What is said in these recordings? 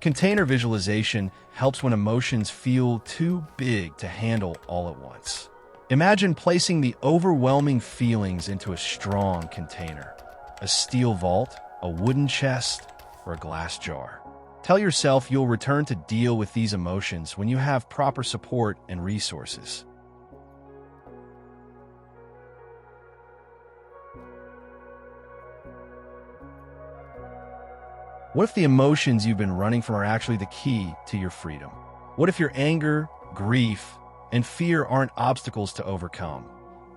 Container visualization helps when emotions feel too big to handle all at once. Imagine placing the overwhelming feelings into a strong container, a steel vault, a wooden chest, or a glass jar. Tell yourself you'll return to deal with these emotions when you have proper support and resources. What if the emotions you've been running from are actually the key to your freedom? What if your anger, grief, and fear aren't obstacles to overcome,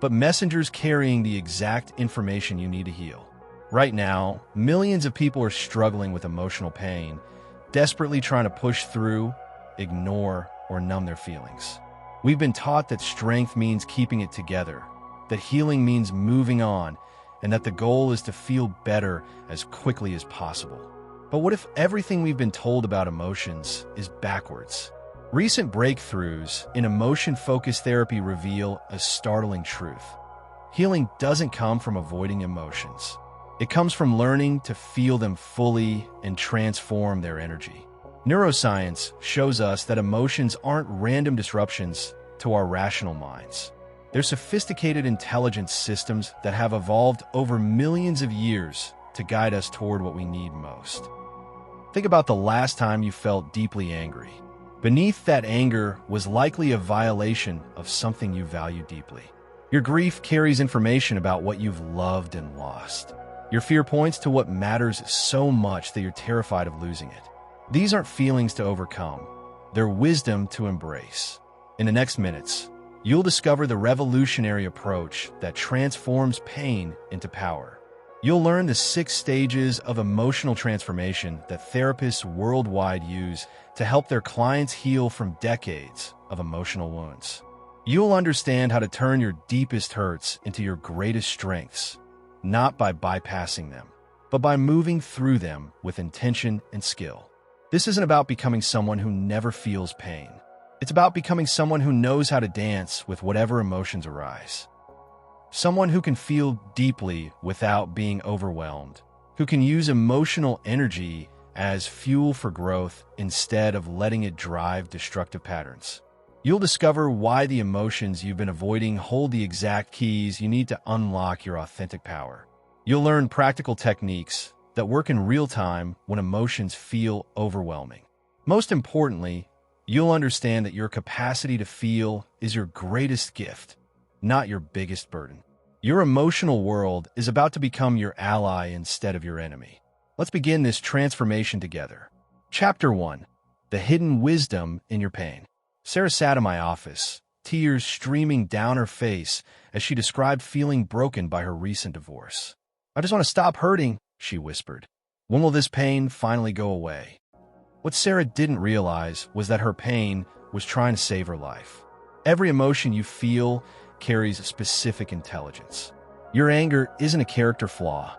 but messengers carrying the exact information you need to heal? Right now, millions of people are struggling with emotional pain, desperately trying to push through, ignore, or numb their feelings. We've been taught that strength means keeping it together, that healing means moving on, and that the goal is to feel better as quickly as possible. But what if everything we've been told about emotions is backwards? Recent breakthroughs in emotion-focused therapy reveal a startling truth. Healing doesn't come from avoiding emotions. It comes from learning to feel them fully and transform their energy. Neuroscience shows us that emotions aren't random disruptions to our rational minds. They're sophisticated intelligence systems that have evolved over millions of years to guide us toward what we need most. Think about the last time you felt deeply angry. Beneath that anger was likely a violation of something you value deeply. Your grief carries information about what you've loved and lost. Your fear points to what matters so much that you're terrified of losing it. These aren't feelings to overcome. They're wisdom to embrace. In the next minutes, you'll discover the revolutionary approach that transforms pain into power. You'll learn the 6 stages of emotional transformation that therapists worldwide use to help their clients heal from decades of emotional wounds. You'll understand how to turn your deepest hurts into your greatest strengths, not by bypassing them, but by moving through them with intention and skill. This isn't about becoming someone who never feels pain. It's about becoming someone who knows how to dance with whatever emotions arise. Someone who can feel deeply without being overwhelmed, who can use emotional energy as fuel for growth instead of letting it drive destructive patterns. You'll discover why the emotions you've been avoiding hold the exact keys you need to unlock your authentic power. You'll learn practical techniques that work in real time when emotions feel overwhelming. Most importantly, you'll understand that your capacity to feel is your greatest gift, not your biggest burden. Your emotional world is about to become your ally instead of your enemy. Let's begin this transformation together. Chapter 1. The Hidden Wisdom in Your Pain. Sarah sat in my office, tears streaming down her face as she described feeling broken by her recent divorce. "I just want to stop hurting," she whispered. "When will this pain finally go away?" What Sarah didn't realize was that her pain was trying to save her life. Every emotion you feel carries a specific intelligence. Your anger isn't a character flaw.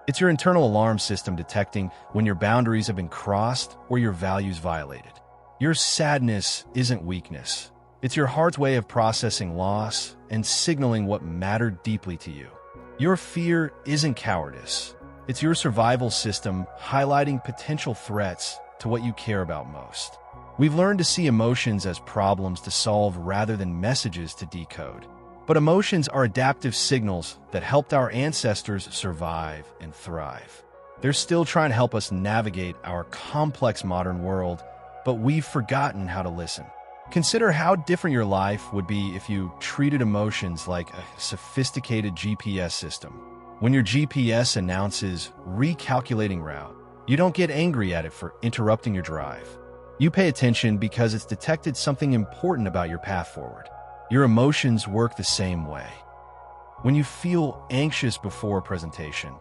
It's your internal alarm system detecting when your boundaries have been crossed or your values violated. Your sadness isn't weakness. It's your heart's way of processing loss and signaling what mattered deeply to you. Your fear isn't cowardice. It's your survival system highlighting potential threats to what you care about most. We've learned to see emotions as problems to solve rather than messages to decode. But emotions are adaptive signals that helped our ancestors survive and thrive. They're still trying to help us navigate our complex modern world, but we've forgotten how to listen. Consider how different your life would be if you treated emotions like a sophisticated GPS system. When your GPS announces recalculating route, you don't get angry at it for interrupting your drive. You pay attention because it's detected something important about your path forward. Your emotions work the same way. When you feel anxious before a presentation,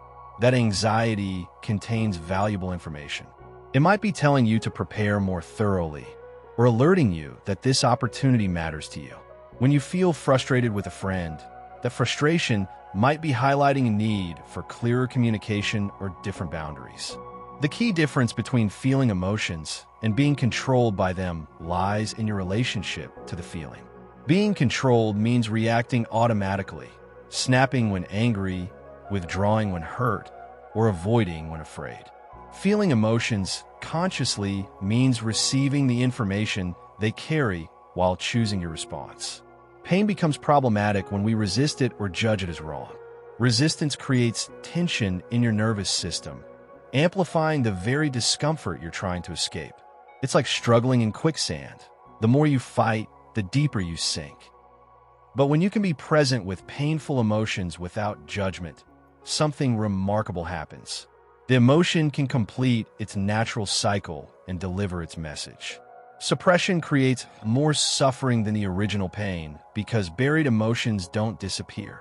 that anxiety contains valuable information. It might be telling you to prepare more thoroughly, or alerting you that this opportunity matters to you. When you feel frustrated with a friend, that frustration might be highlighting a need for clearer communication or different boundaries. The key difference between feeling emotions and being controlled by them lies in your relationship to the feeling. Being controlled means reacting automatically, snapping when angry, withdrawing when hurt, or avoiding when afraid. Feeling emotions consciously means receiving the information they carry while choosing your response. Pain becomes problematic when we resist it or judge it as wrong. Resistance creates tension in your nervous system, amplifying the very discomfort you're trying to escape. It's like struggling in quicksand. The more you fight, the deeper you sink. But when you can be present with painful emotions without judgment, something remarkable happens. The emotion can complete its natural cycle and deliver its message. Suppression creates more suffering than the original pain because buried emotions don't disappear.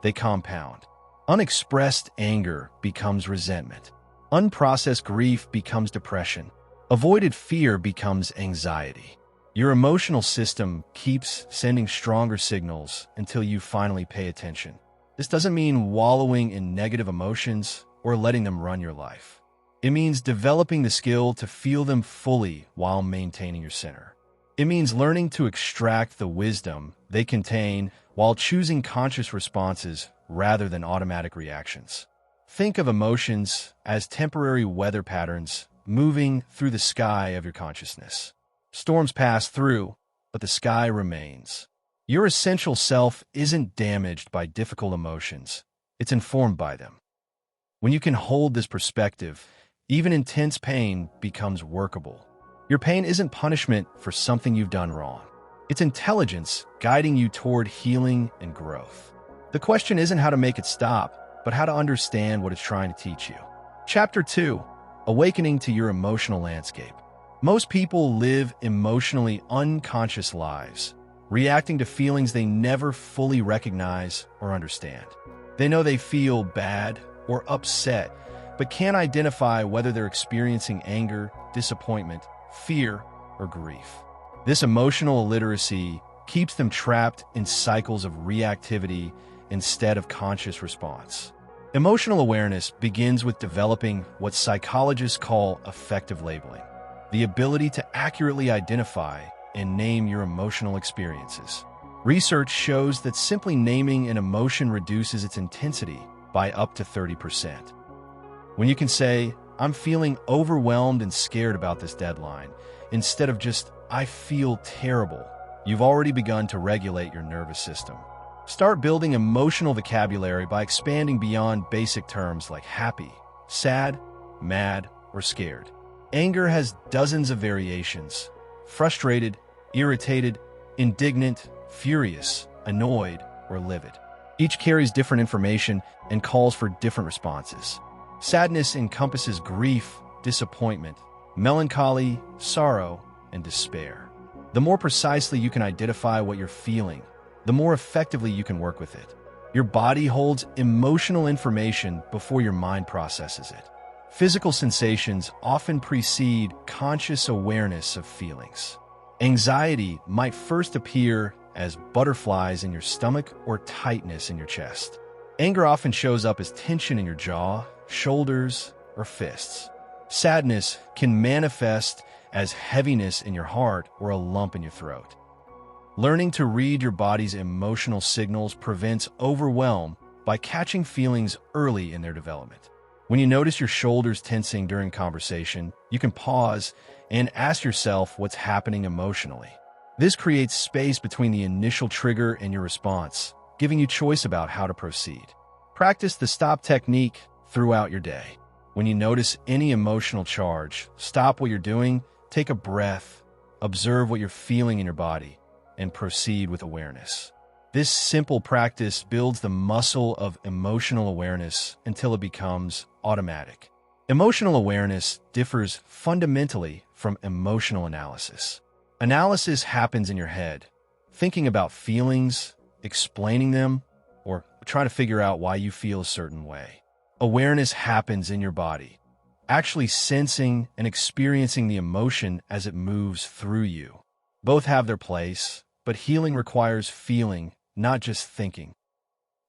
They compound. Unexpressed anger becomes resentment. Unprocessed grief becomes depression. Avoided fear becomes anxiety. Your emotional system keeps sending stronger signals until you finally pay attention. This doesn't mean wallowing in negative emotions or letting them run your life. It means developing the skill to feel them fully while maintaining your center. It means learning to extract the wisdom they contain while choosing conscious responses rather than automatic reactions. Think of emotions as temporary weather patterns moving through the sky of your consciousness. Storms pass through, but the sky remains. Your essential self isn't damaged by difficult emotions. It's informed by them. When you can hold this perspective, even intense pain becomes workable. Your pain isn't punishment for something you've done wrong. It's intelligence guiding you toward healing and growth. The question isn't how to make it stop, but how to understand what it's trying to teach you. Chapter 2: Awakening to Your Emotional Landscape. Most people live emotionally unconscious lives, reacting to feelings they never fully recognize or understand. They know they feel bad or upset, but can't identify whether they're experiencing anger, disappointment, fear, or grief. This emotional illiteracy keeps them trapped in cycles of reactivity instead of conscious response. Emotional awareness begins with developing what psychologists call affective labeling, the ability to accurately identify and name your emotional experiences. Research shows that simply naming an emotion reduces its intensity by up to 30%. When you can say, "I'm feeling overwhelmed and scared about this deadline," instead of just, "I feel terrible," you've already begun to regulate your nervous system. Start building emotional vocabulary by expanding beyond basic terms like happy, sad, mad, or scared. Anger has dozens of variations: frustrated, irritated, indignant, furious, annoyed, or livid. Each carries different information and calls for different responses. Sadness encompasses grief, disappointment, melancholy, sorrow, and despair. The more precisely you can identify what you're feeling, the more effectively you can work with it. Your body holds emotional information before your mind processes it. Physical sensations often precede conscious awareness of feelings. Anxiety might first appear as butterflies in your stomach or tightness in your chest. Anger often shows up as tension in your jaw, shoulders, or fists. Sadness can manifest as heaviness in your heart or a lump in your throat. Learning to read your body's emotional signals prevents overwhelm by catching feelings early in their development. When you notice your shoulders tensing during conversation, you can pause and ask yourself what's happening emotionally. This creates space between the initial trigger and your response, giving you choice about how to proceed. Practice the stop technique throughout your day. When you notice any emotional charge, stop what you're doing, take a breath, observe what you're feeling in your body, and proceed with awareness. This simple practice builds the muscle of emotional awareness until it becomes automatic. Emotional awareness differs fundamentally from emotional analysis. Analysis happens in your head, thinking about feelings, explaining them, or trying to figure out why you feel a certain way. Awareness happens in your body, actually sensing and experiencing the emotion as it moves through you. Both have their place, but healing requires feeling, not just thinking.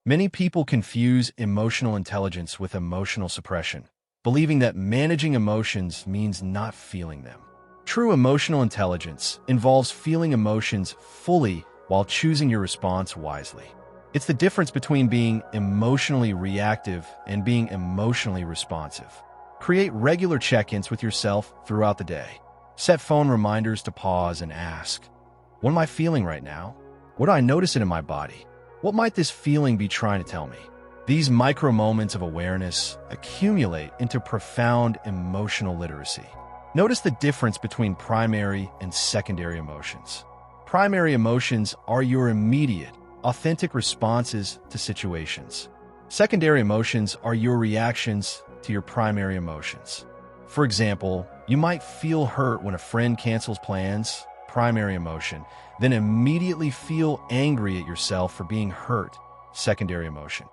Many people confuse emotional intelligence with emotional suppression, believing that managing emotions means not feeling them. True emotional intelligence involves feeling emotions fully while choosing your response wisely. It's the difference between being emotionally reactive and being emotionally responsive. Create regular check-ins with yourself throughout the day. Set phone reminders to pause and ask, what am I feeling right now? What do I notice it in my body? What might this feeling be trying to tell me? These micro moments of awareness accumulate into profound emotional literacy. Notice the difference between primary and secondary emotions. Primary emotions are your immediate, authentic responses to situations. Secondary emotions are your reactions to your primary emotions. For example, you might feel hurt when a friend cancels plans, primary emotion, then immediately feel angry at yourself for being hurt, secondary emotion.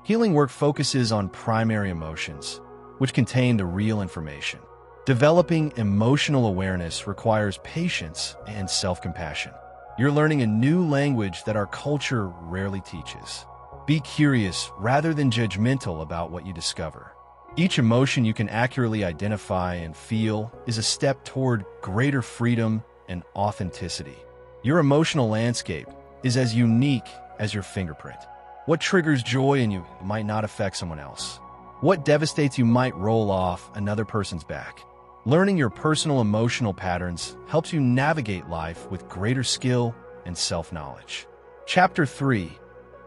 Healing work focuses on primary emotions, which contain the real information. Developing emotional awareness requires patience and self-compassion. You're learning a new language that our culture rarely teaches. Be curious rather than judgmental about what you discover. Each emotion you can accurately identify and feel is a step toward greater freedom and authenticity. Your emotional landscape is as unique as your fingerprint. What triggers joy in you might not affect someone else. What devastates you might roll off another person's back. Learning your personal emotional patterns helps you navigate life with greater skill and self-knowledge. Chapter 3: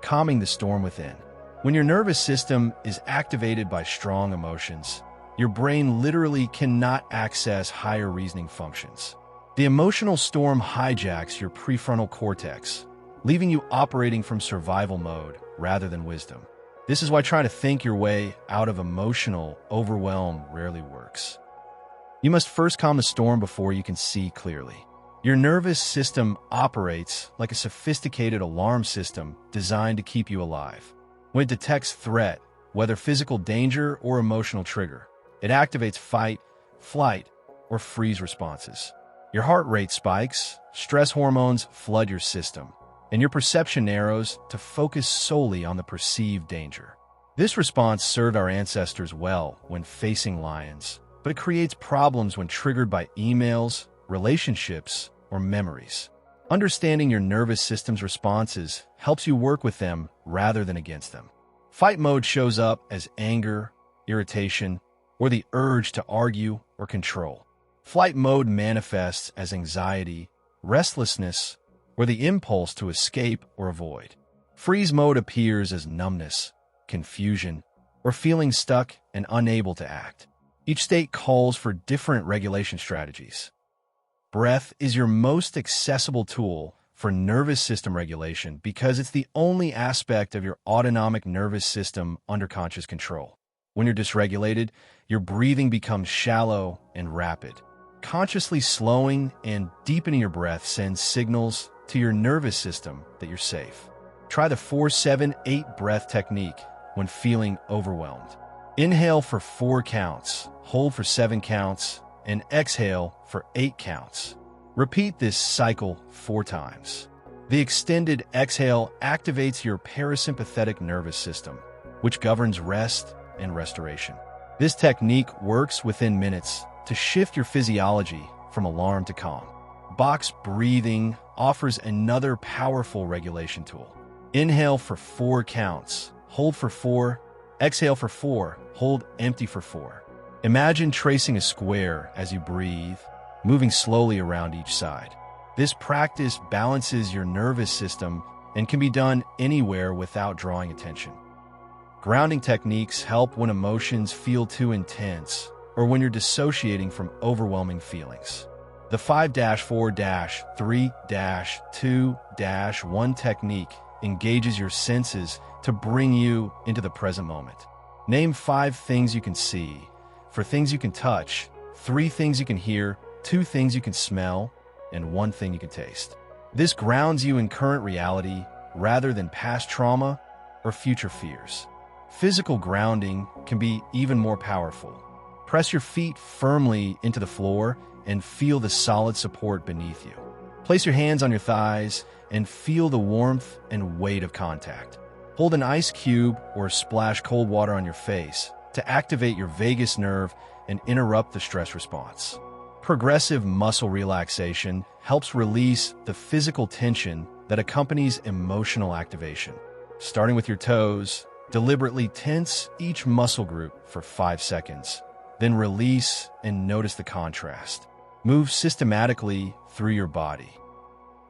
Calming the Storm Within. When your nervous system is activated by strong emotions, your brain literally cannot access higher reasoning functions. The emotional storm hijacks your prefrontal cortex, leaving you operating from survival mode rather than wisdom. This is why trying to think your way out of emotional overwhelm rarely works. You must first calm the storm before you can see clearly. Your nervous system operates like a sophisticated alarm system designed to keep you alive. When it detects threat, whether physical danger or emotional trigger, it activates fight, flight, or freeze responses. Your heart rate spikes, stress hormones flood your system, and your perception narrows to focus solely on the perceived danger. This response served our ancestors well when facing lions, but it creates problems when triggered by emails, relationships, or memories. Understanding your nervous system's responses helps you work with them rather than against them. Fight mode shows up as anger, irritation, or the urge to argue or control. Flight mode manifests as anxiety, restlessness, or the impulse to escape or avoid. Freeze mode appears as numbness, confusion, or feeling stuck and unable to act. Each state calls for different regulation strategies. Breath is your most accessible tool for nervous system regulation because it's the only aspect of your autonomic nervous system under conscious control. When you're dysregulated, your breathing becomes shallow and rapid. Consciously slowing and deepening your breath sends signals to your nervous system that you're safe. Try the 4-7-8 breath technique when feeling overwhelmed. Inhale for 4 counts, hold for 7 counts, and exhale for 8 counts. Repeat this cycle 4 times. The extended exhale activates your parasympathetic nervous system, which governs rest and restoration. This technique works within minutes to shift your physiology from alarm to calm. Box breathing offers another powerful regulation tool. Inhale for 4 counts, hold for 4, exhale for 4, hold empty for 4. Imagine tracing a square as you breathe, moving slowly around each side. This practice balances your nervous system and can be done anywhere without drawing attention. Grounding techniques help when emotions feel too intense or when you're dissociating from overwhelming feelings. The 5-4-3-2-1 technique engages your senses to bring you into the present moment. Name 5 things you can see, 4 things you can touch, 3 things you can hear, 2 things you can smell, and 1 thing you can taste. This grounds you in current reality rather than past trauma or future fears. Physical grounding can be even more powerful. Press your feet firmly into the floor and feel the solid support beneath you. Place your hands on your thighs and feel the warmth and weight of contact. Hold an ice cube or splash cold water on your face to activate your vagus nerve and interrupt the stress response. Progressive muscle relaxation helps release the physical tension that accompanies emotional activation. Starting with your toes, deliberately tense each muscle group for 5 seconds, Then release and notice the contrast. Move systematically through your body.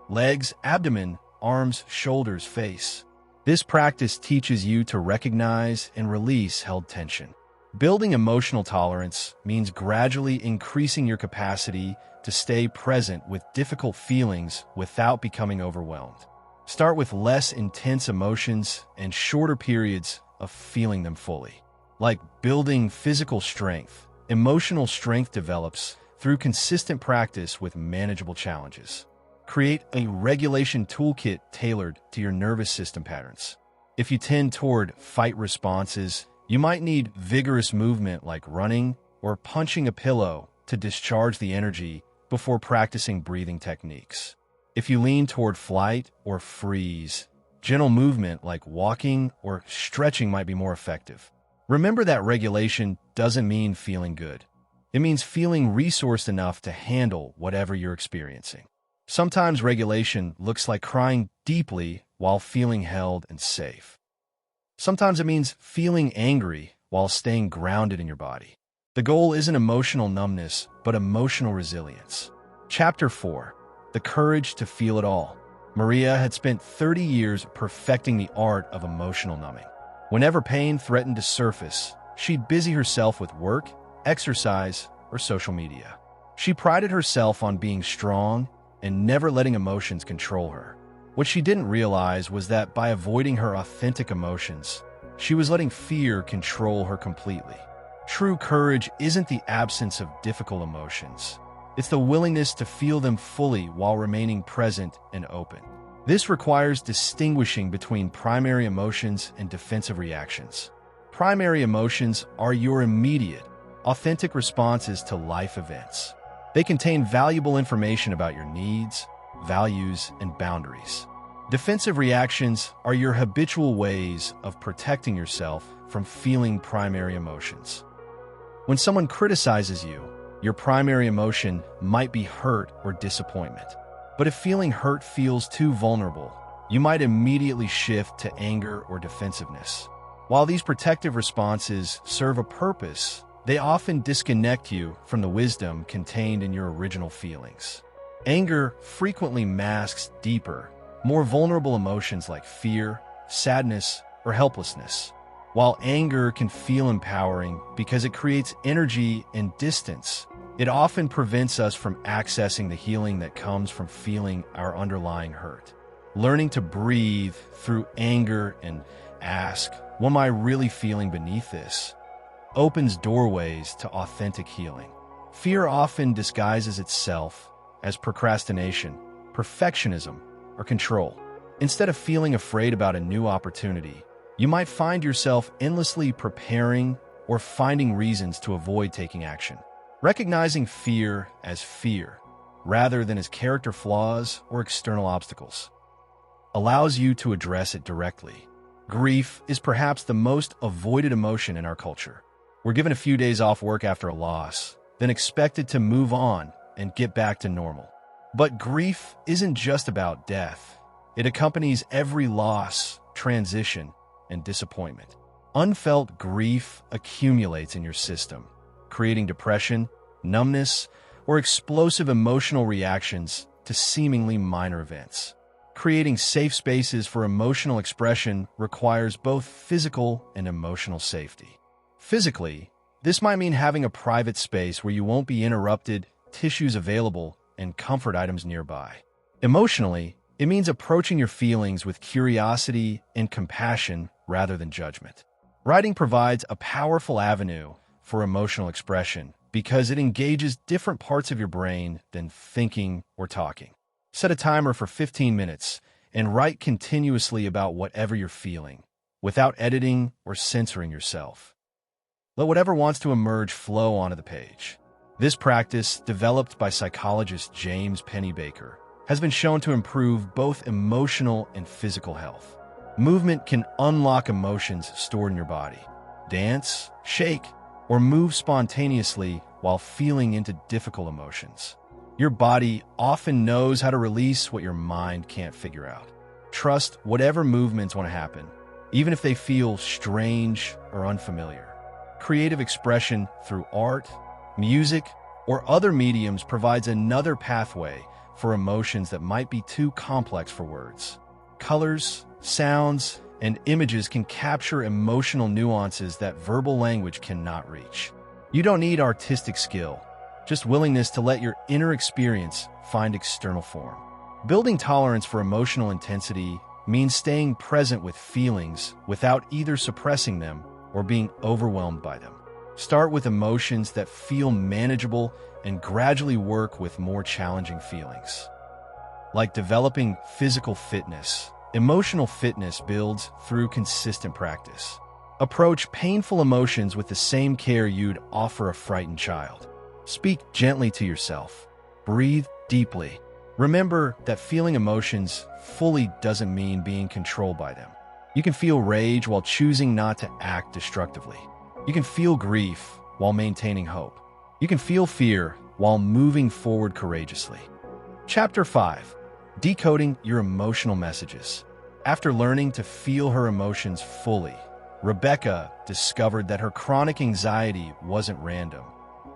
Legs, abdomen, arms, shoulders, face. This practice teaches you to recognize and release held tension. Building emotional tolerance means gradually increasing your capacity to stay present with difficult feelings without becoming overwhelmed. Start with less intense emotions and shorter periods of feeling them fully. Like building physical strength, emotional strength develops through consistent practice with manageable challenges. Create a regulation toolkit tailored to your nervous system patterns. If you tend toward fight responses, you might need vigorous movement like running or punching a pillow to discharge the energy before practicing breathing techniques. If you lean toward flight or freeze, gentle movement like walking or stretching might be more effective. Remember that regulation doesn't mean feeling good. It means feeling resourced enough to handle whatever you're experiencing. Sometimes regulation looks like crying deeply while feeling held and safe. Sometimes it means feeling angry while staying grounded in your body. The goal isn't emotional numbness, but emotional resilience. Chapter 4. The Courage to Feel It All. Maria had spent 30 years perfecting the art of emotional numbing. Whenever pain threatened to surface, she'd busy herself with work, exercise, or social media. She prided herself on being strong and never letting emotions control her. What she didn't realize was that by avoiding her authentic emotions, she was letting fear control her completely. True courage isn't the absence of difficult emotions. It's the willingness to feel them fully while remaining present and open. This requires distinguishing between primary emotions and defensive reactions. Primary emotions are your immediate, authentic responses to life events. They contain valuable information about your needs, values, and boundaries. Defensive reactions are your habitual ways of protecting yourself from feeling primary emotions. When someone criticizes you, your primary emotion might be hurt or disappointment. But if feeling hurt feels too vulnerable, you might immediately shift to anger or defensiveness. While these protective responses serve a purpose, they often disconnect you from the wisdom contained in your original feelings. Anger frequently masks deeper, more vulnerable emotions like fear, sadness, or helplessness. While anger can feel empowering because it creates energy and distance, it often prevents us from accessing the healing that comes from feeling our underlying hurt. Learning to breathe through anger and ask, "What am I really feeling beneath this?" opens doorways to authentic healing. Fear often disguises itself as procrastination, perfectionism, or control. Instead of feeling afraid about a new opportunity, you might find yourself endlessly preparing or finding reasons to avoid taking action. Recognizing fear as fear, rather than as character flaws or external obstacles, allows you to address it directly. Grief is perhaps the most avoided emotion in our culture. We're given a few days off work after a loss, then expected to move on and get back to normal. But grief isn't just about death. It accompanies every loss, transition, and disappointment. Unfelt grief accumulates in your system, creating depression, numbness, or explosive emotional reactions to seemingly minor events. Creating safe spaces for emotional expression requires both physical and emotional safety. Physically, this might mean having a private space where you won't be interrupted, tissues available, and comfort items nearby. Emotionally, it means approaching your feelings with curiosity and compassion rather than judgment. Writing provides a powerful avenue for emotional expression because it engages different parts of your brain than thinking or talking. Set a timer for 15 minutes and write continuously about whatever you're feeling, without editing or censoring yourself. Let whatever wants to emerge flow onto the page. This practice, developed by psychologist James Pennybaker, has been shown to improve both emotional and physical health. Movement can unlock emotions stored in your body. Dance, shake, or move spontaneously while feeling into difficult emotions. Your body often knows how to release what your mind can't figure out. Trust whatever movements want to happen, even if they feel strange or unfamiliar. Creative expression through art, music, or other mediums provides another pathway for emotions that might be too complex for words. Colors, sounds, and images can capture emotional nuances that verbal language cannot reach. You don't need artistic skill, just willingness to let your inner experience find external form. Building tolerance for emotional intensity means staying present with feelings without either suppressing them or being overwhelmed by them. Start with emotions that feel manageable and gradually work with more challenging feelings. Like developing physical fitness, emotional fitness builds through consistent practice. Approach painful emotions with the same care you'd offer a frightened child. Speak gently to yourself. Breathe deeply. Remember that feeling emotions fully doesn't mean being controlled by them. You can feel rage while choosing not to act destructively. You can feel grief while maintaining hope. You can feel fear while moving forward courageously. Chapter 5. Decoding your emotional messages. After learning to feel her emotions fully, Rebecca discovered that her chronic anxiety wasn't random.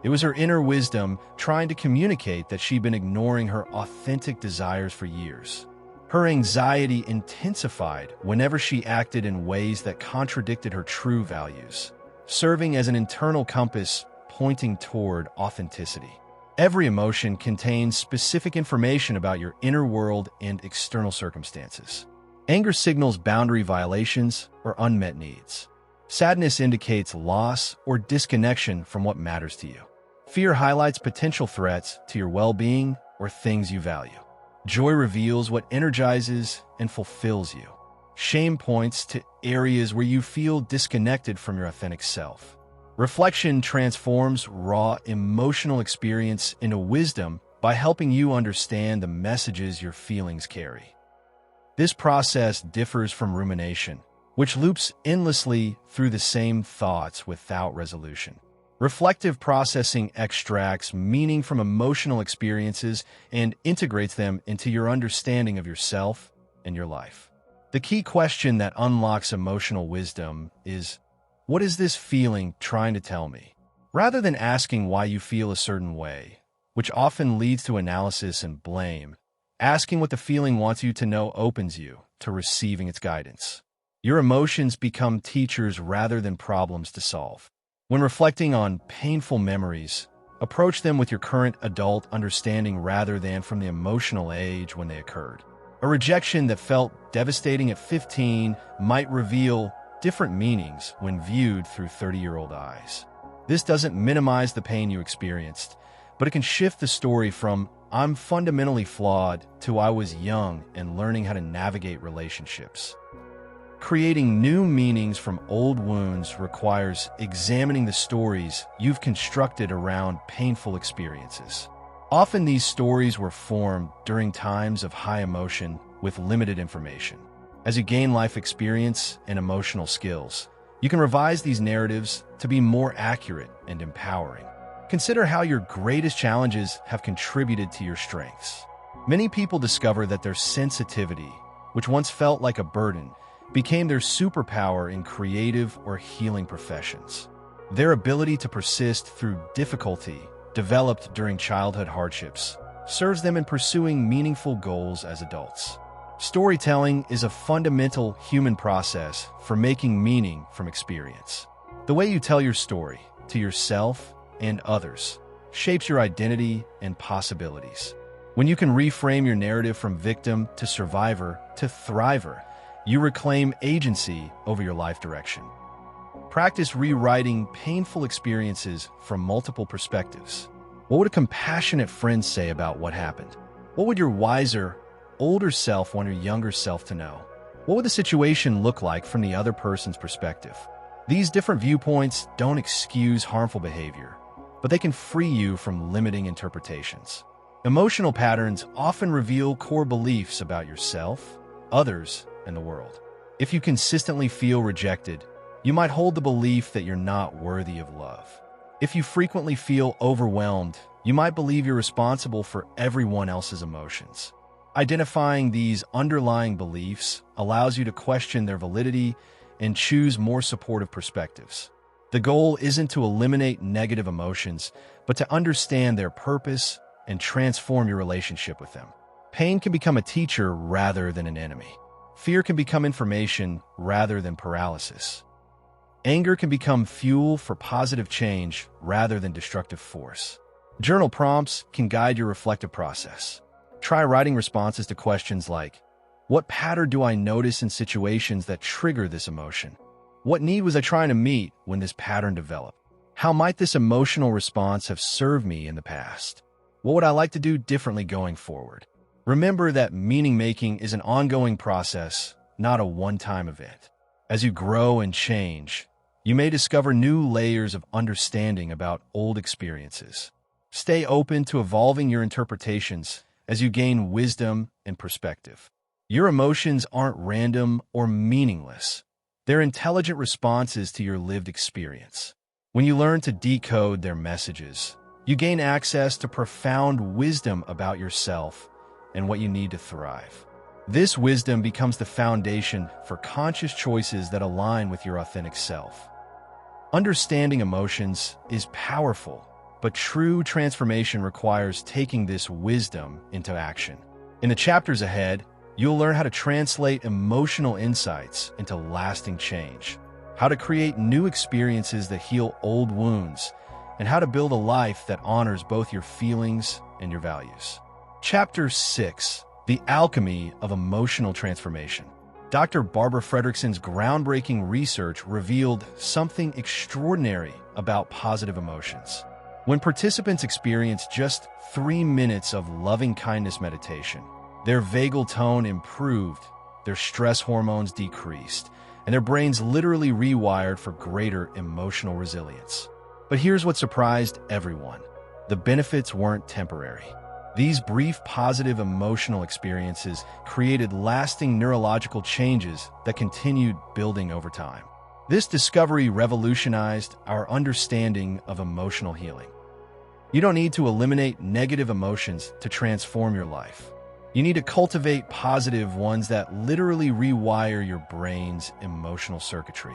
It was her inner wisdom trying to communicate that she'd been ignoring her authentic desires for years. Her anxiety intensified whenever she acted in ways that contradicted her true values, serving as an internal compass pointing toward authenticity. Every emotion contains specific information about your inner world and external circumstances. Anger signals boundary violations or unmet needs. Sadness indicates loss or disconnection from what matters to you. Fear highlights potential threats to your well-being or things you value. Joy reveals what energizes and fulfills you. Shame points to areas where you feel disconnected from your authentic self. Reflection transforms raw emotional experience into wisdom by helping you understand the messages your feelings carry. This process differs from rumination, which loops endlessly through the same thoughts without resolution. Reflective processing extracts meaning from emotional experiences and integrates them into your understanding of yourself and your life. The key question that unlocks emotional wisdom is, what is this feeling trying to tell me? Rather than asking why you feel a certain way, which often leads to analysis and blame, asking what the feeling wants you to know opens you to receiving its guidance. Your emotions become teachers rather than problems to solve. When reflecting on painful memories, approach them with your current adult understanding rather than from the emotional age when they occurred. A rejection that felt devastating at 15 might reveal different meanings when viewed through 30-year-old eyes. This doesn't minimize the pain you experienced, but it can shift the story from "I'm fundamentally flawed" to "I was young and learning how to navigate relationships." Creating new meanings from old wounds requires examining the stories you've constructed around painful experiences. Often these stories were formed during times of high emotion with limited information. As you gain life experience and emotional skills, you can revise these narratives to be more accurate and empowering. Consider how your greatest challenges have contributed to your strengths. Many people discover that their sensitivity, which once felt like a burden, became their superpower in creative or healing professions. Their ability to persist through difficulty, developed during childhood hardships, serves them in pursuing meaningful goals as adults. Storytelling is a fundamental human process for making meaning from experience. The way you tell your story to yourself and others shapes your identity and possibilities. When you can reframe your narrative from victim to survivor to thriver, you reclaim agency over your life direction. Practice rewriting painful experiences from multiple perspectives. What would a compassionate friend say about what happened? What would your wiser, older self want your younger self to know? What would the situation look like from the other person's perspective? These different viewpoints don't excuse harmful behavior, but they can free you from limiting interpretations. Emotional patterns often reveal core beliefs about yourself, others, and the world. If you consistently feel rejected, you might hold the belief that you're not worthy of love. If you frequently feel overwhelmed, you might believe you're responsible for everyone else's emotions. Identifying these underlying beliefs allows you to question their validity and choose more supportive perspectives. The goal isn't to eliminate negative emotions, but to understand their purpose and transform your relationship with them. Pain can become a teacher rather than an enemy. Fear can become information rather than paralysis. Anger can become fuel for positive change rather than destructive force. Journal prompts can guide your reflective process. Try writing responses to questions like, what pattern do I notice in situations that trigger this emotion? What need was I trying to meet when this pattern developed? How might this emotional response have served me in the past? What would I like to do differently going forward? Remember that meaning-making is an ongoing process, not a one-time event. As you grow and change, you may discover new layers of understanding about old experiences. Stay open to evolving your interpretations as you gain wisdom and perspective. Your emotions aren't random or meaningless. They're intelligent responses to your lived experience. When you learn to decode their messages, you gain access to profound wisdom about yourself and what you need to thrive. This wisdom becomes the foundation for conscious choices that align with your authentic self. Understanding emotions is powerful, but true transformation requires taking this wisdom into action. In the chapters ahead, you'll learn how to translate emotional insights into lasting change, how to create new experiences that heal old wounds, and how to build a life that honors both your feelings and your values. Chapter 6: The Alchemy of Emotional Transformation. Dr. Barbara Fredrickson's groundbreaking research revealed something extraordinary about positive emotions. When participants experienced just 3 minutes of loving-kindness meditation, their vagal tone improved, their stress hormones decreased, and their brains literally rewired for greater emotional resilience. But here's what surprised everyone. The benefits weren't temporary. These brief positive emotional experiences created lasting neurological changes that continued building over time. This discovery revolutionized our understanding of emotional healing. You don't need to eliminate negative emotions to transform your life. You need to cultivate positive ones that literally rewire your brain's emotional circuitry.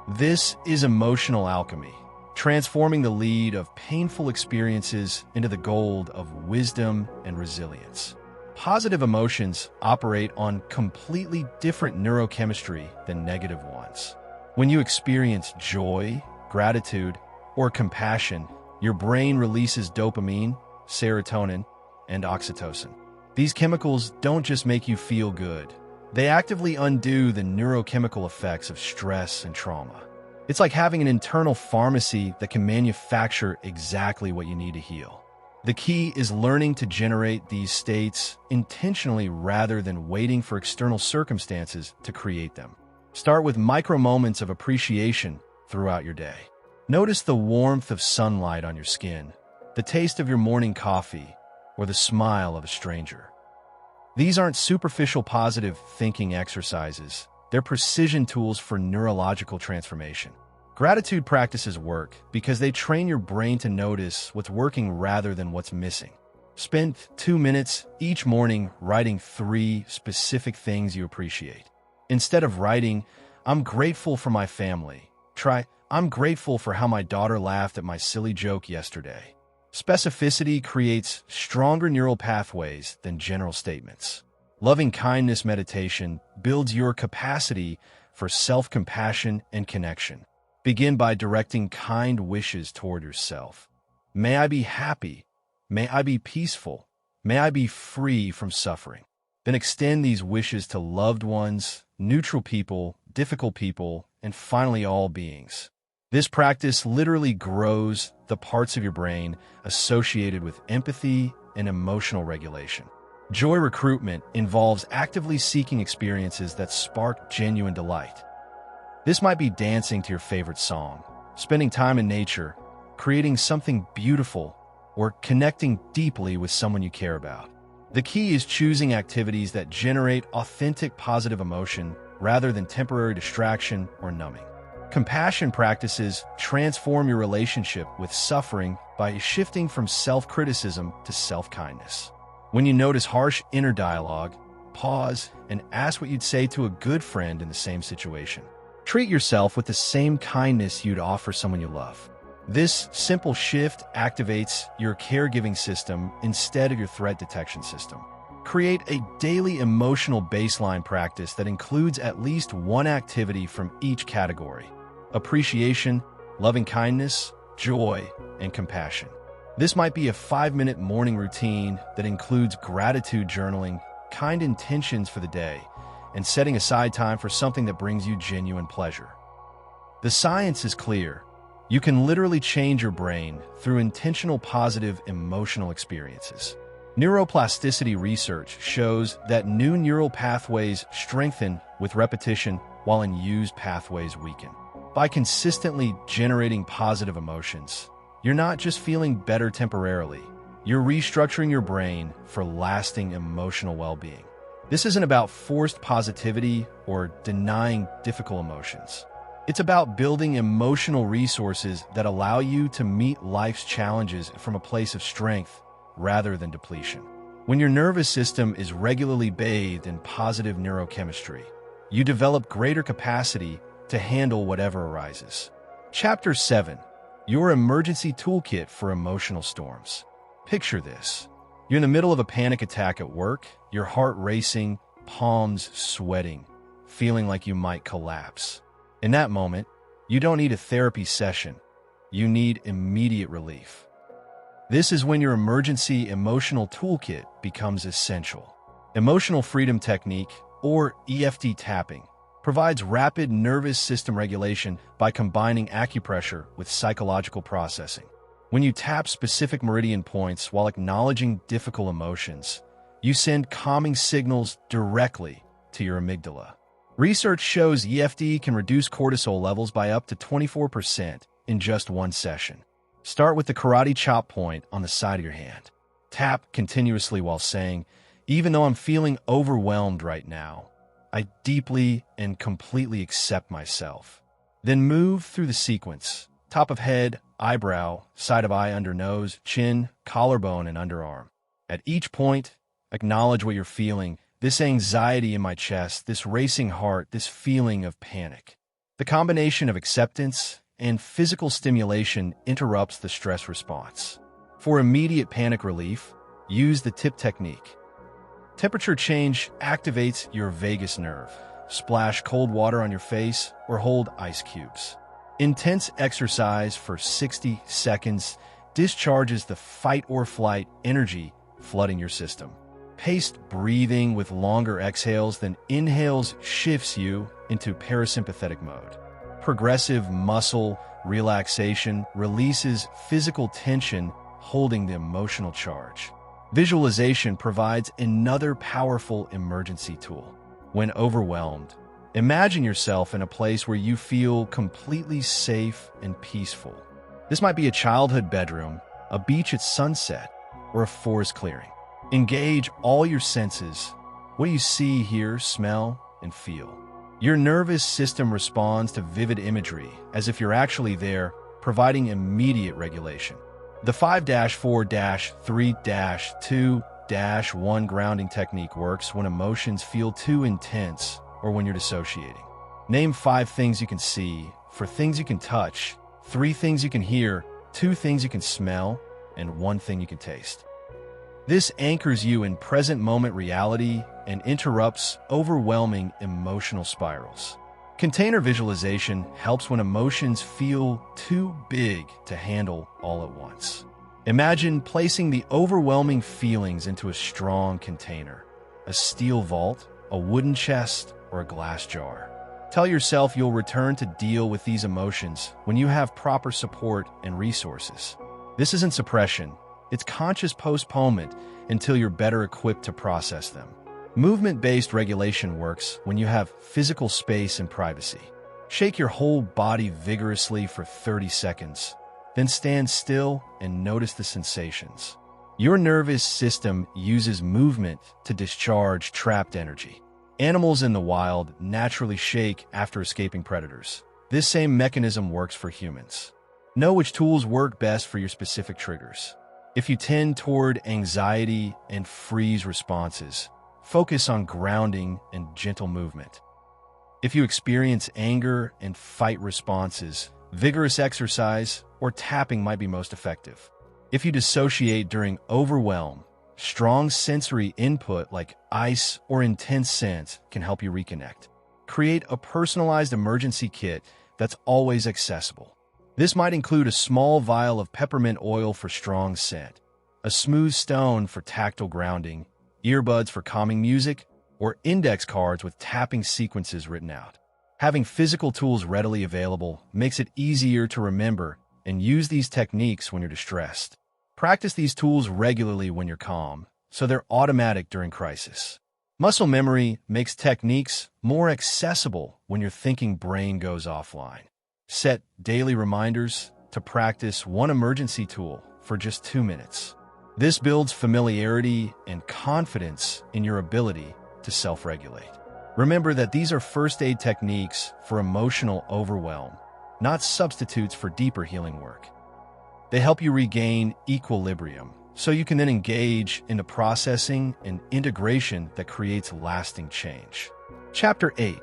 This is emotional alchemy, transforming the lead of painful experiences into the gold of wisdom and resilience. Positive emotions operate on completely different neurochemistry than negative ones. When you experience joy, gratitude, or compassion, your brain releases dopamine, serotonin, and oxytocin. These chemicals don't just make you feel good. They actively undo the neurochemical effects of stress and trauma. It's like having an internal pharmacy that can manufacture exactly what you need to heal. The key is learning to generate these states intentionally rather than waiting for external circumstances to create them. Start with micro moments of appreciation throughout your day. Notice the warmth of sunlight on your skin, the taste of your morning coffee, or the smile of a stranger. These aren't superficial positive thinking exercises. They're precision tools for neurological transformation. Gratitude practices work because they train your brain to notice what's working rather than what's missing. Spend 2 minutes each morning writing 3 specific things you appreciate. Instead of writing, "I'm grateful for my family," try, "I'm grateful for how my daughter laughed at my silly joke yesterday." Specificity creates stronger neural pathways than general statements. Loving-kindness meditation builds your capacity for self-compassion and connection. Begin by directing kind wishes toward yourself. May I be happy. May I be peaceful. May I be free from suffering. Then extend these wishes to loved ones, neutral people, difficult people, and finally all beings. This practice literally grows the parts of your brain associated with empathy and emotional regulation. Joy recruitment involves actively seeking experiences that spark genuine delight. This might be dancing to your favorite song, spending time in nature, creating something beautiful, or connecting deeply with someone you care about. The key is choosing activities that generate authentic positive emotion rather than temporary distraction or numbing. Compassion practices transform your relationship with suffering by shifting from self-criticism to self-kindness. When you notice harsh inner dialogue, pause and ask what you'd say to a good friend in the same situation. Treat yourself with the same kindness you'd offer someone you love. This simple shift activates your caregiving system instead of your threat detection system. Create a daily emotional baseline practice that includes at least one activity from each category: appreciation, loving kindness, joy, and compassion. This might be a 5-minute morning routine that includes gratitude journaling, kind intentions for the day, and setting aside time for something that brings you genuine pleasure. The science is clear. You can literally change your brain through intentional positive emotional experiences. Neuroplasticity research shows that new neural pathways strengthen with repetition while unused pathways weaken. By consistently generating positive emotions, you're not just feeling better temporarily, you're restructuring your brain for lasting emotional well-being. This isn't about forced positivity or denying difficult emotions. It's about building emotional resources that allow you to meet life's challenges from a place of strength rather than depletion. When your nervous system is regularly bathed in positive neurochemistry, you develop greater capacity to handle whatever arises. Chapter 7. Your emergency toolkit for emotional storms. Picture this. You're in the middle of a panic attack at work, your heart racing, palms sweating, feeling like you might collapse. In that moment, you don't need a therapy session. You need immediate relief. This is when your emergency emotional toolkit becomes essential. Emotional freedom technique, or EFT tapping, provides rapid nervous system regulation by combining acupressure with psychological processing. When you tap specific meridian points while acknowledging difficult emotions, you send calming signals directly to your amygdala. Research shows EFT can reduce cortisol levels by up to 24% in just one session. Start with the karate chop point on the side of your hand. Tap continuously while saying, "Even though I'm feeling overwhelmed right now, I deeply and completely accept myself." Then move through the sequence: top of head, eyebrow, side of eye, under nose, chin, collarbone, and underarm. At each point, acknowledge what you're feeling: this anxiety in my chest, this racing heart, this feeling of panic. The combination of acceptance and physical stimulation interrupts the stress response. For immediate panic relief, use the tip technique. Temperature change activates your vagus nerve. Splash cold water on your face or hold ice cubes. Intense exercise for 60 seconds discharges the fight or flight energy flooding your system. Paced breathing with longer exhales than inhales shifts you into parasympathetic mode. Progressive muscle relaxation releases physical tension holding the emotional charge. Visualization provides another powerful emergency tool. When overwhelmed, imagine yourself in a place where you feel completely safe and peaceful. This might be a childhood bedroom, a beach at sunset, or a forest clearing. Engage all your senses. What do you see, hear, smell, and feel? Your nervous system responds to vivid imagery as if you're actually there, providing immediate regulation. The 5-4-3-2-1 grounding technique works when emotions feel too intense or when you're dissociating. Name 5 things you can see, 4 things you can touch, 3 things you can hear, 2 things you can smell, and 1 thing you can taste. This anchors you in present moment reality and interrupts overwhelming emotional spirals. Container visualization helps when emotions feel too big to handle all at once. Imagine placing the overwhelming feelings into a strong container, a steel vault, a wooden chest, or a glass jar. Tell yourself you'll return to deal with these emotions when you have proper support and resources. This isn't suppression. It's conscious postponement until you're better equipped to process them. Movement-based regulation works when you have physical space and privacy. Shake your whole body vigorously for 30 seconds, then stand still and notice the sensations. Your nervous system uses movement to discharge trapped energy. Animals in the wild naturally shake after escaping predators. This same mechanism works for humans. Know which tools work best for your specific triggers. If you tend toward anxiety and freeze responses, focus on grounding and gentle movement. If you experience anger and fight responses, vigorous exercise or tapping might be most effective. If you dissociate during overwhelm, strong sensory input like ice or intense scent can help you reconnect. Create a personalized emergency kit that's always accessible. This might include a small vial of peppermint oil for strong scent, a smooth stone for tactile grounding, earbuds for calming music, or index cards with tapping sequences written out. Having physical tools readily available makes it easier to remember and use these techniques when you're distressed. Practice these tools regularly when you're calm, so they're automatic during crisis. Muscle memory makes techniques more accessible when your thinking brain goes offline. Set daily reminders to practice one emergency tool for just 2 minutes. This builds familiarity and confidence in your ability to self-regulate. Remember that these are first aid techniques for emotional overwhelm, not substitutes for deeper healing work. They help you regain equilibrium, so you can then engage in the processing and integration that creates lasting change. Chapter 8.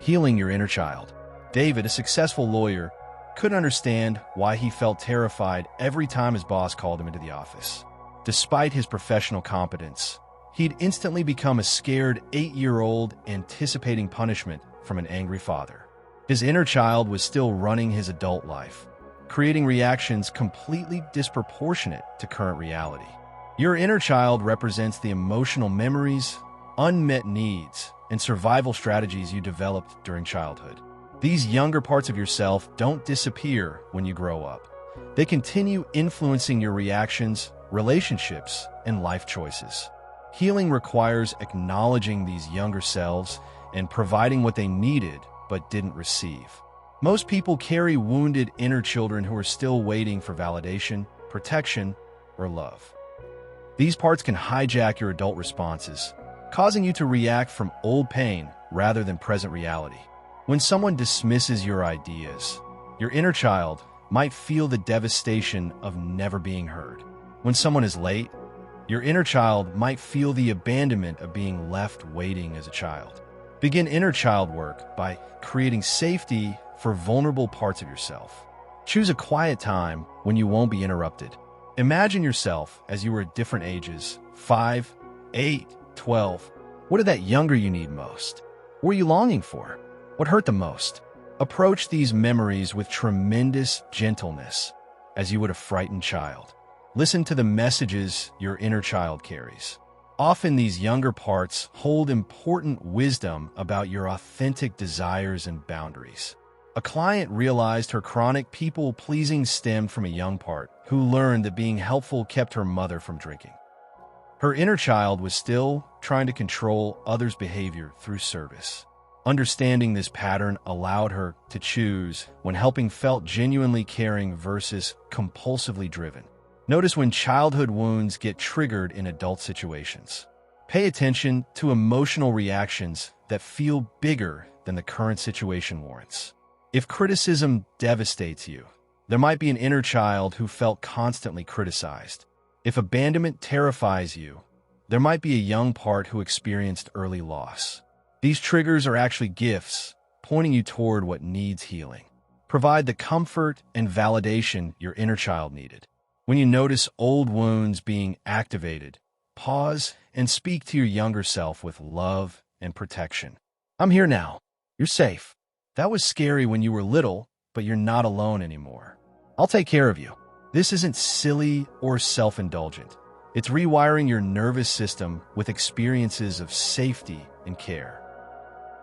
Healing Your Inner Child. David, a successful lawyer, couldn't understand why he felt terrified every time his boss called him into the office. Despite his professional competence, he'd instantly become a scared 8-year-old anticipating punishment from an angry father. His inner child was still running his adult life, creating reactions completely disproportionate to current reality. Your inner child represents the emotional memories, unmet needs, and survival strategies you developed during childhood. These younger parts of yourself don't disappear when you grow up. They continue influencing your reactions, relationships, and life choices. Healing requires acknowledging these younger selves and providing what they needed but didn't receive. Most people carry wounded inner children who are still waiting for validation, protection, or love. These parts can hijack your adult responses, causing you to react from old pain rather than present reality. When someone dismisses your ideas, your inner child might feel the devastation of never being heard. When someone is late, your inner child might feel the abandonment of being left waiting as a child. Begin inner child work by creating safety for vulnerable parts of yourself. Choose a quiet time when you won't be interrupted. Imagine yourself as you were at different ages, 5, 8, 12. What did that younger you need most? What were you longing for? What hurt the most? Approach these memories with tremendous gentleness, as you would a frightened child. Listen to the messages your inner child carries. Often these younger parts hold important wisdom about your authentic desires and boundaries. A client realized her chronic people-pleasing stemmed from a young part who learned that being helpful kept her mother from drinking. Her inner child was still trying to control others' behavior through service. Understanding this pattern allowed her to choose when helping felt genuinely caring versus compulsively driven. Notice when childhood wounds get triggered in adult situations. Pay attention to emotional reactions that feel bigger than the current situation warrants. If criticism devastates you, there might be an inner child who felt constantly criticized. If abandonment terrifies you, there might be a young part who experienced early loss. These triggers are actually gifts, pointing you toward what needs healing. Provide the comfort and validation your inner child needed. When you notice old wounds being activated, pause and speak to your younger self with love and protection. I'm here now. You're safe. That was scary when you were little, but you're not alone anymore. I'll take care of you. This isn't silly or self-indulgent. It's rewiring your nervous system with experiences of safety and care.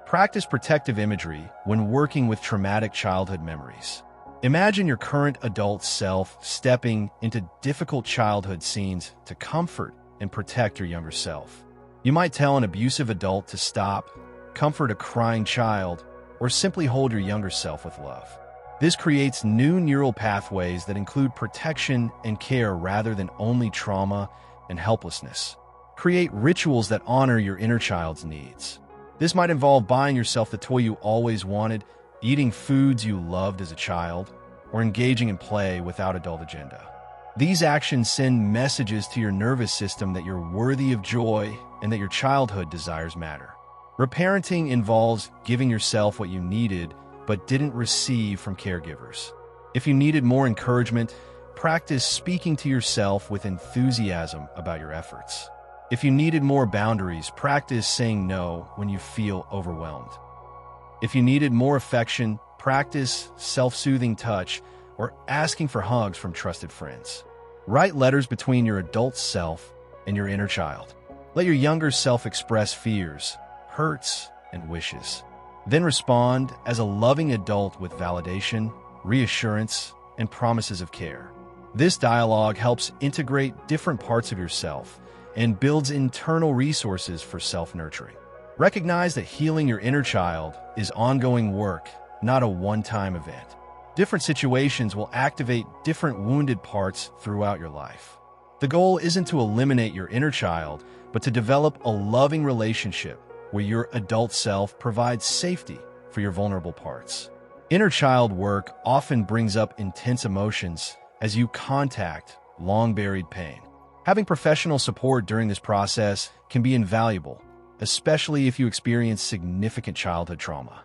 Practice protective imagery when working with traumatic childhood memories. Imagine your current adult self stepping into difficult childhood scenes to comfort and protect your younger self. You might tell an abusive adult to stop, comfort a crying child, or simply hold your younger self with love. This creates new neural pathways that include protection and care rather than only trauma and helplessness. Create rituals that honor your inner child's needs. This might involve buying yourself the toy you always wanted, eating foods you loved as a child, or engaging in play without adult agenda. These actions send messages to your nervous system that you're worthy of joy and that your childhood desires matter. Reparenting involves giving yourself what you needed but didn't receive from caregivers. If you needed more encouragement, practice speaking to yourself with enthusiasm about your efforts. If you needed more boundaries, practice saying no when you feel overwhelmed. If you needed more affection, practice self-soothing touch or asking for hugs from trusted friends. Write letters between your adult self and your inner child. Let your younger self express fears, hurts, and wishes. Then respond as a loving adult with validation, reassurance, and promises of care. This dialogue helps integrate different parts of yourself and builds internal resources for self-nurturing. Recognize that healing your inner child is ongoing work, not a one-time event. Different situations will activate different wounded parts throughout your life. The goal isn't to eliminate your inner child, but to develop a loving relationship where your adult self provides safety for your vulnerable parts. Inner child work often brings up intense emotions as you contact long-buried pain. Having professional support during this process can be invaluable, especially if you experience significant childhood trauma.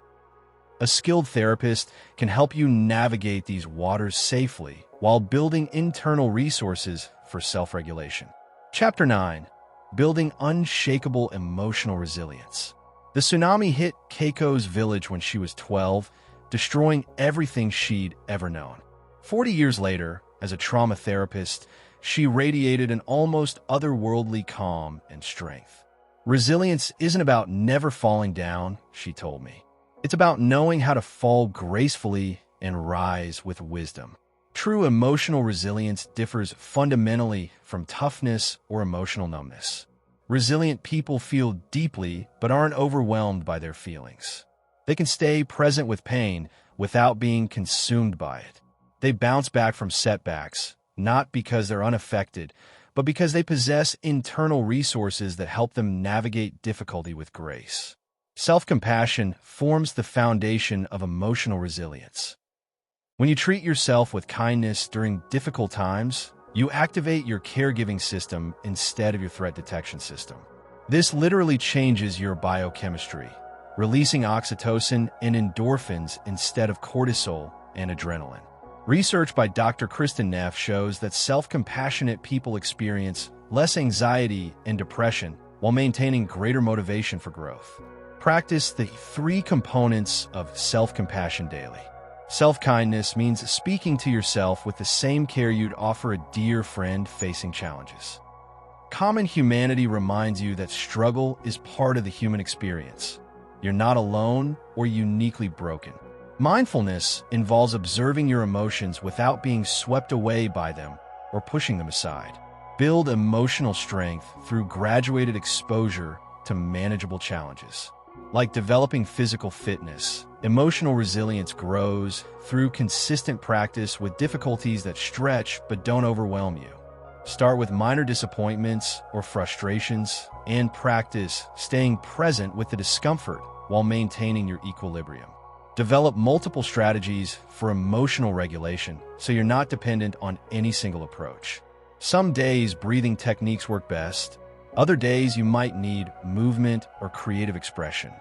A skilled therapist can help you navigate these waters safely while building internal resources for self-regulation. Chapter 9. Building Unshakable Emotional Resilience. The tsunami hit Keiko's village when she was 12, destroying everything she'd ever known. 40 years later, as a trauma therapist, she radiated an almost otherworldly calm and strength. Resilience isn't about never falling down, she told me. It's about knowing how to fall gracefully and rise with wisdom. True emotional resilience differs fundamentally from toughness or emotional numbness. Resilient people feel deeply but aren't overwhelmed by their feelings. They can stay present with pain without being consumed by it. They bounce back from setbacks, not because they're unaffected, but because they possess internal resources that help them navigate difficulty with grace. Self-compassion forms the foundation of emotional resilience. When you treat yourself with kindness during difficult times, you activate your caregiving system instead of your threat detection system. This literally changes your biochemistry, releasing oxytocin and endorphins instead of cortisol and adrenaline. Research by Dr. Kristen Neff shows that self-compassionate people experience less anxiety and depression while maintaining greater motivation for growth. Practice the 3 components of self-compassion daily. Self-kindness means speaking to yourself with the same care you'd offer a dear friend facing challenges. Common humanity reminds you that struggle is part of the human experience. You're not alone or uniquely broken. Mindfulness involves observing your emotions without being swept away by them or pushing them aside. Build emotional strength through graduated exposure to manageable challenges. Like developing physical fitness, emotional resilience grows through consistent practice with difficulties that stretch but don't overwhelm you. Start with minor disappointments or frustrations and practice staying present with the discomfort while maintaining your equilibrium. Develop multiple strategies for emotional regulation so you're not dependent on any single approach. Some days breathing techniques work best. Other days you might need movement or creative expression.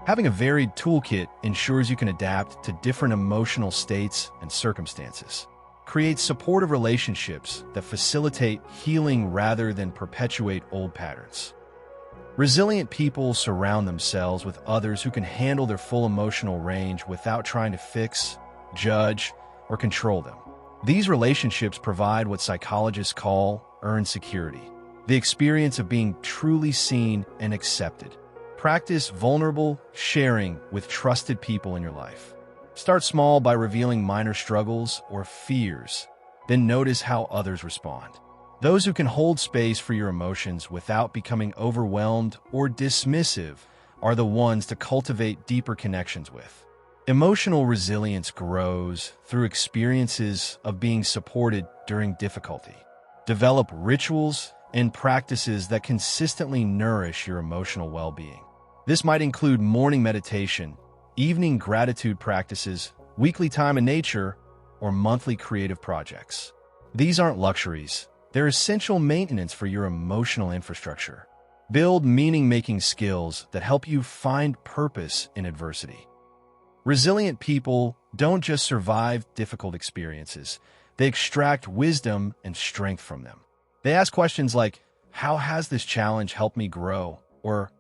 Having a varied toolkit ensures you can adapt to different emotional states and circumstances. Create supportive relationships that facilitate healing rather than perpetuate old patterns. Resilient people surround themselves with others who can handle their full emotional range without trying to fix, judge, or control them. These relationships provide what psychologists call earned security, the experience of being truly seen and accepted. Practice vulnerable sharing with trusted people in your life. Start small by revealing minor struggles or fears, then notice how others respond. Those who can hold space for your emotions without becoming overwhelmed or dismissive are the ones to cultivate deeper connections with. Emotional resilience grows through experiences of being supported during difficulty. Develop rituals and practices that consistently nourish your emotional well-being. This might include morning meditation, evening gratitude practices, weekly time in nature, or monthly creative projects. These aren't luxuries. They're essential maintenance for your emotional infrastructure. Build meaning-making skills that help you find purpose in adversity. Resilient people don't just survive difficult experiences, they extract wisdom and strength from them. They ask questions like, how has this challenge helped me grow? Or,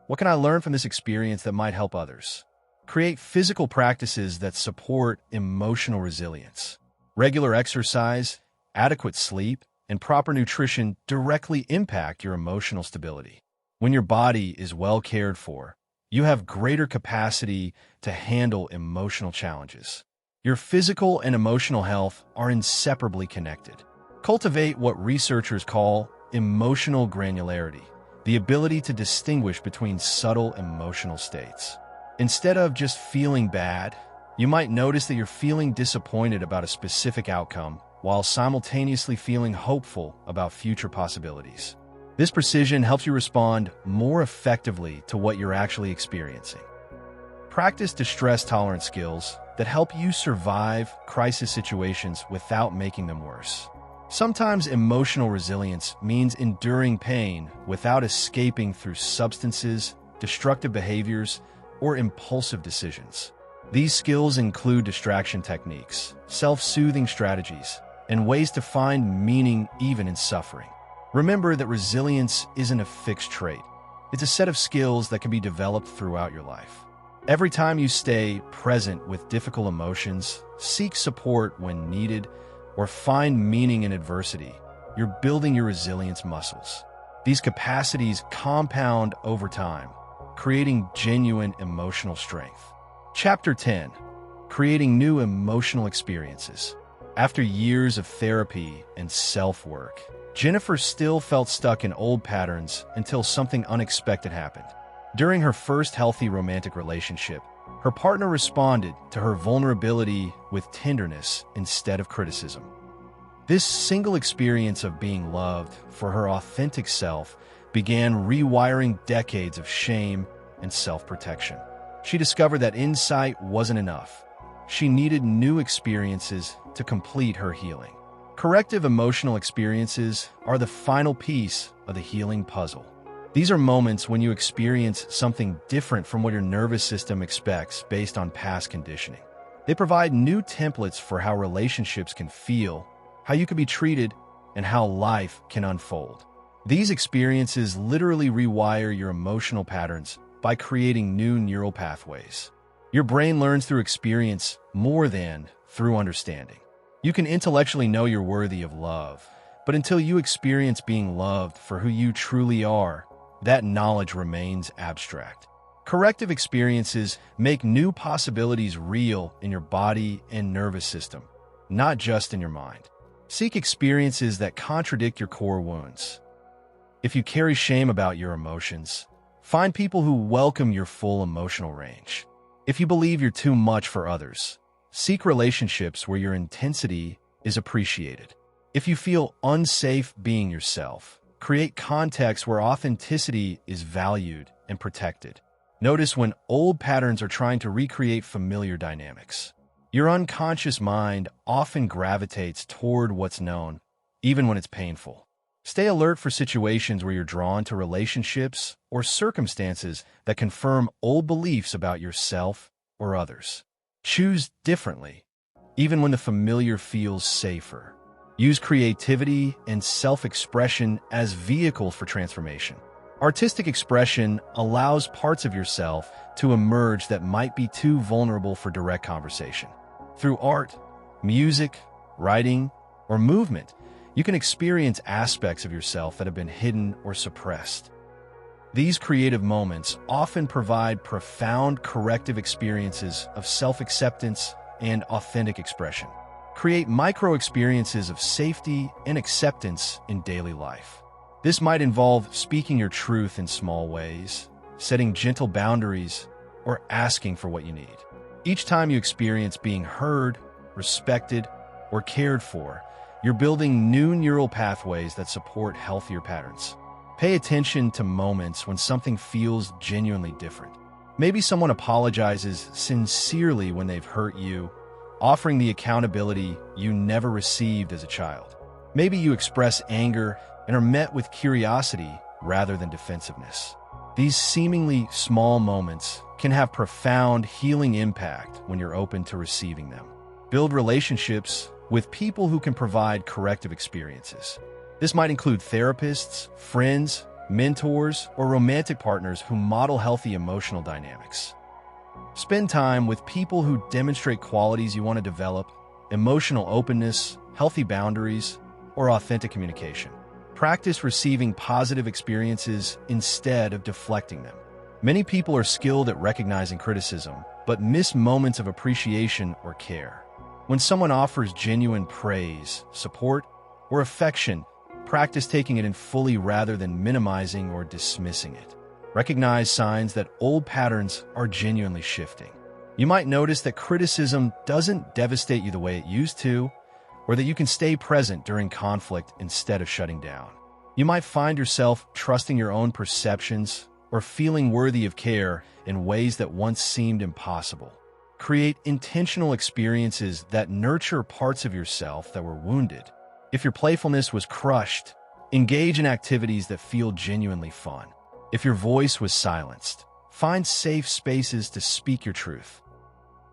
what can I learn from this experience that might help others? Create physical practices that support emotional resilience. Regular exercise, adequate sleep, and proper nutrition directly impact your emotional stability. When your body is well cared for, you have greater capacity to handle emotional challenges. Your physical and emotional health are inseparably connected. Cultivate what researchers call emotional granularity, the ability to distinguish between subtle emotional states. Instead of just feeling bad, you might notice that you're feeling disappointed about a specific outcome while simultaneously feeling hopeful about future possibilities. This precision helps you respond more effectively to what you're actually experiencing. Practice distress tolerance skills that help you survive crisis situations without making them worse. Sometimes emotional resilience means enduring pain without escaping through substances, destructive behaviors, or impulsive decisions. These skills include distraction techniques, self-soothing strategies, and ways to find meaning even in suffering. Remember that resilience isn't a fixed trait. It's a set of skills that can be developed throughout your life. Every time you stay present with difficult emotions, seek support when needed, or find meaning in adversity, you're building your resilience muscles. These capacities compound over time, creating genuine emotional strength. Chapter 10. Creating new emotional experiences. After years of therapy and self-work, Jennifer still felt stuck in old patterns until something unexpected happened. During her first healthy romantic relationship, her partner responded to her vulnerability with tenderness instead of criticism. This single experience of being loved for her authentic self began rewiring decades of shame and self-protection. She discovered that insight wasn't enough. She needed new experiences to complete her healing. Corrective emotional experiences are the final piece of the healing puzzle. These are moments when you experience something different from what your nervous system expects based on past conditioning. They provide new templates for how relationships can feel, how you can be treated, and how life can unfold. These experiences literally rewire your emotional patterns by creating new neural pathways. Your brain learns through experience more than through understanding. You can intellectually know you're worthy of love, but until you experience being loved for who you truly are, that knowledge remains abstract. Corrective experiences make new possibilities real in your body and nervous system, not just in your mind. Seek experiences that contradict your core wounds. If you carry shame about your emotions, find people who welcome your full emotional range. If you believe you're too much for others, seek relationships where your intensity is appreciated. If you feel unsafe being yourself, create contexts where authenticity is valued and protected. Notice when old patterns are trying to recreate familiar dynamics. Your unconscious mind often gravitates toward what's known, even when it's painful. Stay alert for situations where you're drawn to relationships or circumstances that confirm old beliefs about yourself or others. Choose differently, even when the familiar feels safer. Use creativity and self-expression as vehicles for transformation. Artistic expression allows parts of yourself to emerge that might be too vulnerable for direct conversation. Through art, music, writing, or movement, you can experience aspects of yourself that have been hidden or suppressed. These creative moments often provide profound corrective experiences of self-acceptance and authentic expression. Create micro-experiences of safety and acceptance in daily life. This might involve speaking your truth in small ways, setting gentle boundaries, or asking for what you need. Each time you experience being heard, respected, or cared for, you're building new neural pathways that support healthier patterns. Pay attention to moments when something feels genuinely different. Maybe someone apologizes sincerely when they've hurt you, offering the accountability you never received as a child. Maybe you express anger and are met with curiosity rather than defensiveness. These seemingly small moments can have profound healing impact when you're open to receiving them. Build relationships with people who can provide corrective experiences. This might include therapists, friends, mentors, or romantic partners who model healthy emotional dynamics. Spend time with people who demonstrate qualities you want to develop: emotional openness, healthy boundaries, or authentic communication. Practice receiving positive experiences instead of deflecting them. Many people are skilled at recognizing criticism, but miss moments of appreciation or care. When someone offers genuine praise, support, or affection, practice taking it in fully rather than minimizing or dismissing it. Recognize signs that old patterns are genuinely shifting. You might notice that criticism doesn't devastate you the way it used to, or that you can stay present during conflict instead of shutting down. You might find yourself trusting your own perceptions or feeling worthy of care in ways that once seemed impossible. Create intentional experiences that nurture parts of yourself that were wounded. If your playfulness was crushed, engage in activities that feel genuinely fun. If your voice was silenced, find safe spaces to speak your truth.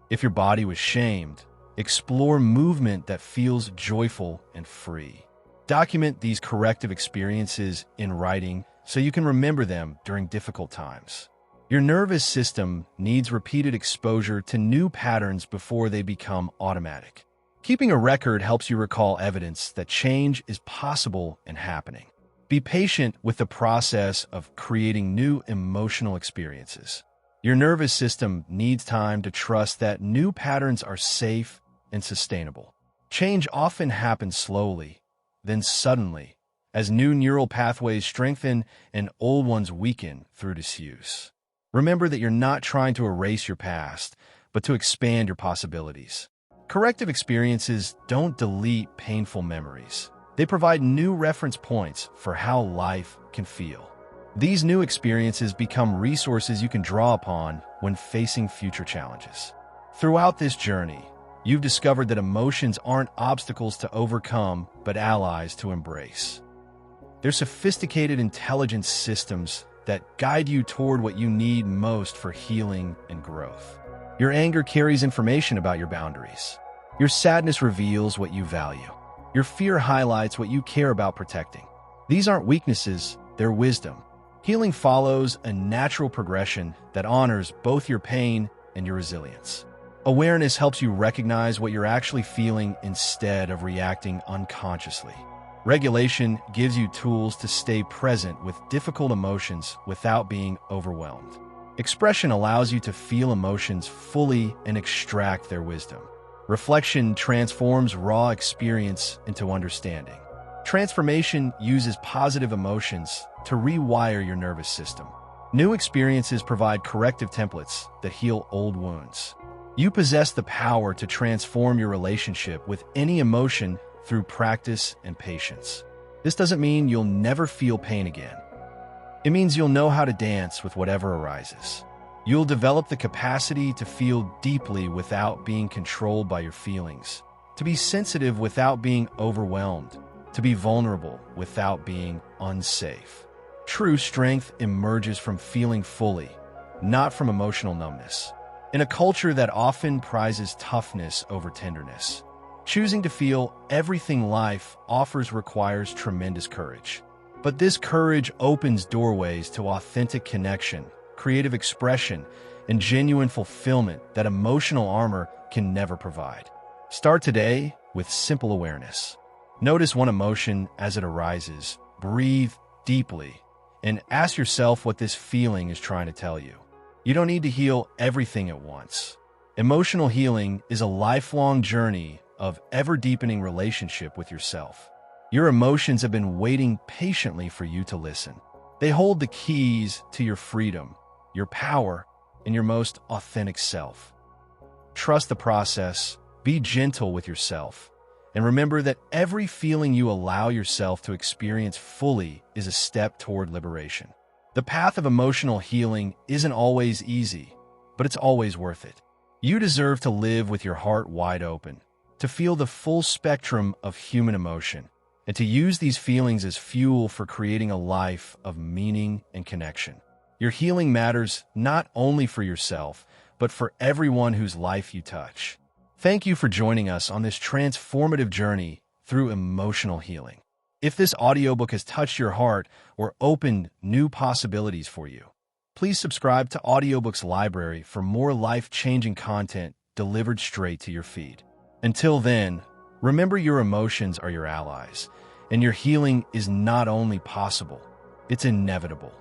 If your body was shamed, explore movement that feels joyful and free. Document these corrective experiences in writing so you can remember them during difficult times. Your nervous system needs repeated exposure to new patterns before they become automatic. Keeping a record helps you recall evidence that change is possible and happening. Be patient with the process of creating new emotional experiences. Your nervous system needs time to trust that new patterns are safe and sustainable. Change often happens slowly, then suddenly, as new neural pathways strengthen and old ones weaken through disuse. Remember that you're not trying to erase your past, but to expand your possibilities. Corrective experiences don't delete painful memories. They provide new reference points for how life can feel. These new experiences become resources you can draw upon when facing future challenges. Throughout this journey, you've discovered that emotions aren't obstacles to overcome, but allies to embrace. They're sophisticated intelligence systems that guide you toward what you need most for healing and growth. Your anger carries information about your boundaries. Your sadness reveals what you value. Your fear highlights what you care about protecting. These aren't weaknesses, they're wisdom. Healing follows a natural progression that honors both your pain and your resilience. Awareness helps you recognize what you're actually feeling instead of reacting unconsciously. Regulation gives you tools to stay present with difficult emotions without being overwhelmed. Expression allows you to feel emotions fully and extract their wisdom. Reflection transforms raw experience into understanding. Transformation uses positive emotions to rewire your nervous system. New experiences provide corrective templates that heal old wounds. You possess the power to transform your relationship with any emotion through practice and patience. This doesn't mean you'll never feel pain again. It means you'll know how to dance with whatever arises. You'll develop the capacity to feel deeply without being controlled by your feelings, to be sensitive without being overwhelmed, to be vulnerable without being unsafe. True strength emerges from feeling fully, not from emotional numbness. In a culture that often prizes toughness over tenderness, choosing to feel everything life offers requires tremendous courage. But this courage opens doorways to authentic connection, creative expression, and genuine fulfillment that emotional armor can never provide. Start today with simple awareness. Notice one emotion as it arises, breathe deeply, and ask yourself what this feeling is trying to tell you. You don't need to heal everything at once. Emotional healing is a lifelong journey of ever-deepening relationship with yourself. Your emotions have been waiting patiently for you to listen. They hold the keys to your freedom, your power, and your most authentic self. Trust the process, be gentle with yourself, and remember that every feeling you allow yourself to experience fully is a step toward liberation. The path of emotional healing isn't always easy, but it's always worth it. You deserve to live with your heart wide open, to feel the full spectrum of human emotion, and to use these feelings as fuel for creating a life of meaning and connection. Your healing matters not only for yourself, but for everyone whose life you touch. Thank you for joining us on this transformative journey through emotional healing. If this audiobook has touched your heart or opened new possibilities for you, please subscribe to Audiobooks Library for more life-changing content delivered straight to your feed. Until then, remember your emotions are your allies, and your healing is not only possible, it's inevitable.